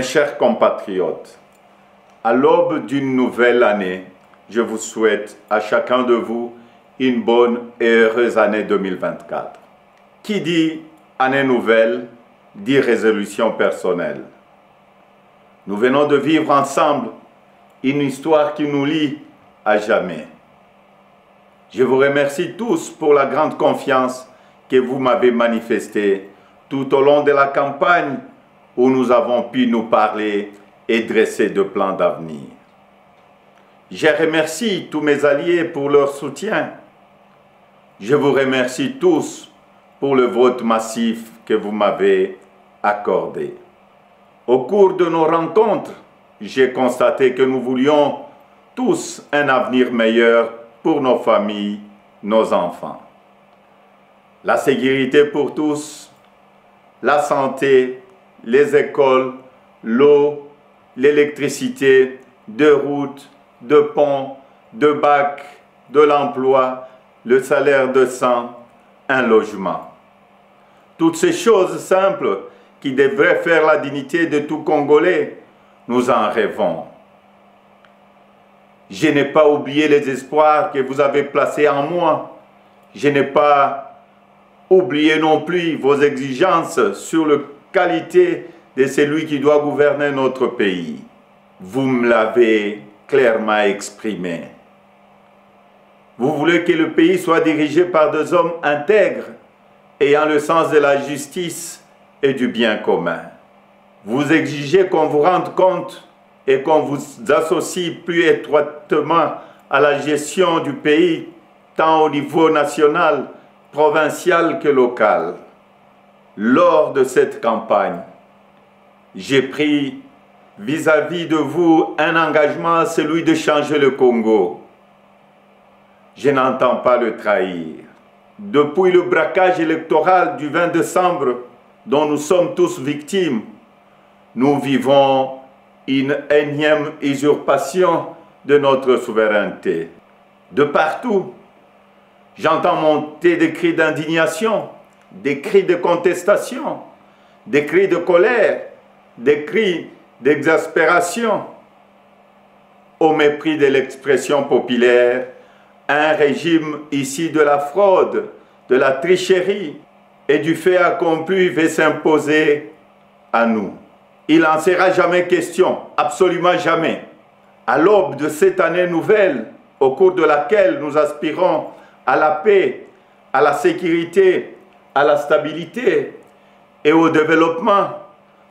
Mes chers compatriotes, à l'aube d'une nouvelle année, je vous souhaite à chacun de vous une bonne et heureuse année 2024. Qui dit année nouvelle, dit résolution personnelle. Nous venons de vivre ensemble une histoire qui nous lie à jamais. Je vous remercie tous pour la grande confiance que vous m'avez manifestée tout au long de la campagne où nous avons pu nous parler et dresser de plans d'avenir. Je remercie tous mes alliés pour leur soutien. Je vous remercie tous pour le vote massif que vous m'avez accordé. Au cours de nos rencontres, j'ai constaté que nous voulions tous un avenir meilleur pour nos familles, nos enfants. La sécurité pour tous, la santé, les écoles, l'eau, l'électricité, de routes, de ponts, de bacs, de l'emploi, le salaire décent, un logement. Toutes ces choses simples qui devraient faire la dignité de tout Congolais, nous en rêvons. Je n'ai pas oublié les espoirs que vous avez placés en moi. Je n'ai pas oublié non plus vos exigences sur la qualité de celui qui doit gouverner notre pays. Vous me l'avez clairement exprimé. Vous voulez que le pays soit dirigé par des hommes intègres, ayant le sens de la justice et du bien commun. Vous exigez qu'on vous rende compte et qu'on vous associe plus étroitement à la gestion du pays, tant au niveau national, provincial que local. Lors de cette campagne, j'ai pris vis-à-vis de vous un engagement, celui de changer le Congo. Je n'entends pas le trahir. Depuis le braquage électoral du 20 décembre, dont nous sommes tous victimes, nous vivons une énième usurpation de notre souveraineté. De partout, j'entends monter des cris d'indignation, des cris de contestation, des cris de colère, des cris d'exaspération. Au mépris de l'expression populaire, un régime issu de la fraude, de la tricherie et du fait accompli veut s'imposer à nous. Il n'en sera jamais question, absolument jamais. À l'aube de cette année nouvelle, au cours de laquelle nous aspirons à la paix, à la sécurité, à la stabilité et au développement,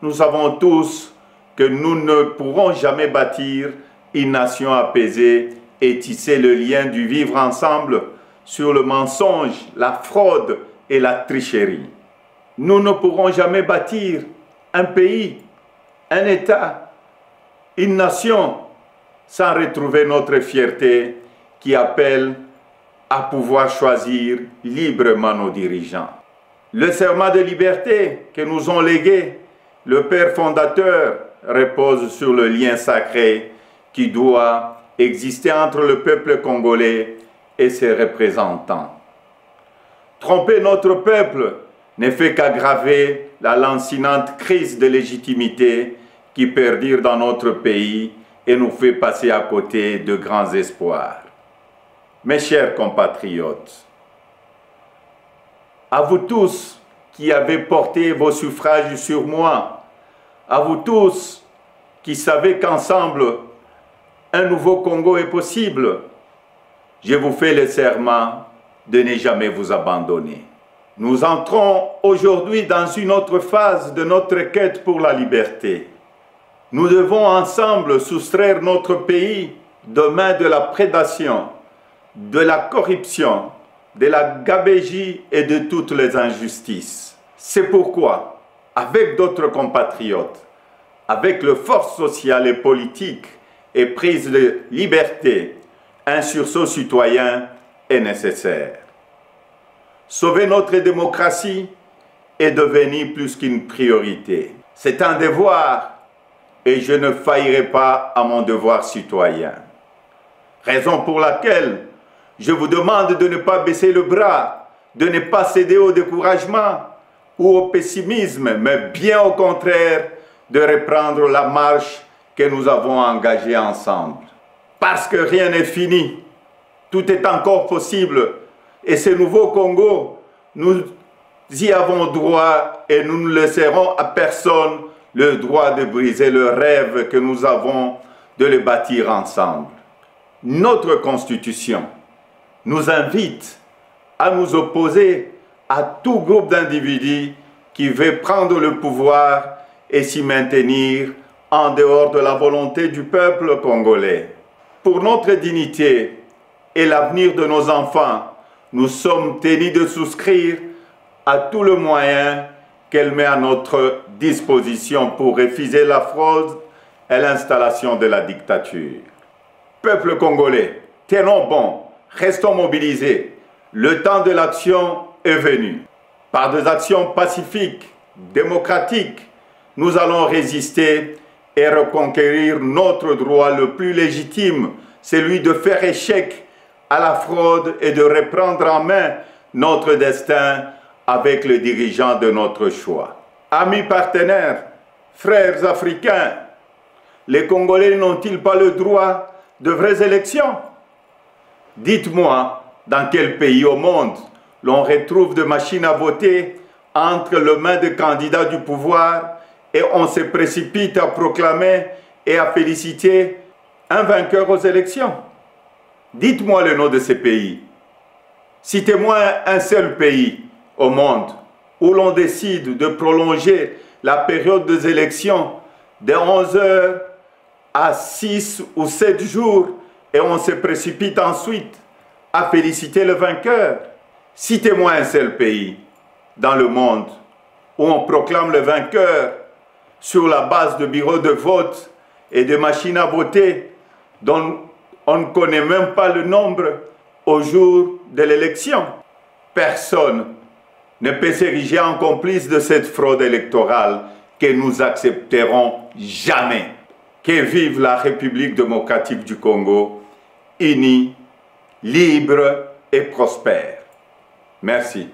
nous savons tous que nous ne pourrons jamais bâtir une nation apaisée et tisser le lien du vivre ensemble sur le mensonge, la fraude et la tricherie. Nous ne pourrons jamais bâtir un pays, un État, une nation sans retrouver notre fierté qui appelle à pouvoir choisir librement nos dirigeants. Le serment de liberté que nous ont légué le Père fondateur repose sur le lien sacré qui doit exister entre le peuple congolais et ses représentants. Tromper notre peuple ne fait qu'aggraver la lancinante crise de légitimité qui perdure dans notre pays et nous fait passer à côté de grands espoirs. Mes chers compatriotes, à vous tous qui avez porté vos suffrages sur moi, à vous tous qui savez qu'ensemble, un nouveau Congo est possible, je vous fais le serment de ne jamais vous abandonner. Nous entrons aujourd'hui dans une autre phase de notre quête pour la liberté. Nous devons ensemble soustraire notre pays des mains de la prédation, de la corruption, de la gabegie et de toutes les injustices. C'est pourquoi, avec d'autres compatriotes, avec les forces sociales et politiques et prise de liberté, un sursaut citoyen est nécessaire. Sauver notre démocratie est devenu plus qu'une priorité. C'est un devoir et je ne faillirai pas à mon devoir citoyen. Raison pour laquelle je vous demande de ne pas baisser le bras, de ne pas céder au découragement ou au pessimisme, mais bien au contraire, de reprendre la marche que nous avons engagée ensemble. Parce que rien n'est fini, tout est encore possible. Et ce nouveau Congo, nous y avons droit et nous ne laisserons à personne le droit de briser le rêve que nous avons de le bâtir ensemble. Notre Constitution nous invite à nous opposer à tout groupe d'individus qui veut prendre le pouvoir et s'y maintenir en dehors de la volonté du peuple congolais. Pour notre dignité et l'avenir de nos enfants, nous sommes tenus de souscrire à tout le moyen qu'elle met à notre disposition pour refuser la fraude et l'installation de la dictature. Peuple congolais, tenons bon, restons mobilisés. Le temps de l'action est venu. Par des actions pacifiques, démocratiques, nous allons résister et reconquérir notre droit le plus légitime, celui de faire échec à la fraude et de reprendre en main notre destin avec les dirigeants de notre choix. Amis partenaires, frères africains, les Congolais n'ont-ils pas le droit de vraies élections? Dites-moi, dans quel pays au monde l'on retrouve des machines à voter entre les mains de candidats du pouvoir et on se précipite à proclamer et à féliciter un vainqueur aux élections? Dites-moi le nom de ces pays. Citez-moi un seul pays au monde où l'on décide de prolonger la période des élections de 11 heures à 6 ou 7 jours et on se précipite ensuite à féliciter le vainqueur. Citez-moi un seul pays dans le monde où on proclame le vainqueur sur la base de bureaux de vote et de machines à voter dont on ne connaît même pas le nombre au jour de l'élection. Personne ne peut s'ériger en complice de cette fraude électorale que nous accepterons jamais. Que vive la République démocratique du Congo, unie, libre et prospère. Merci.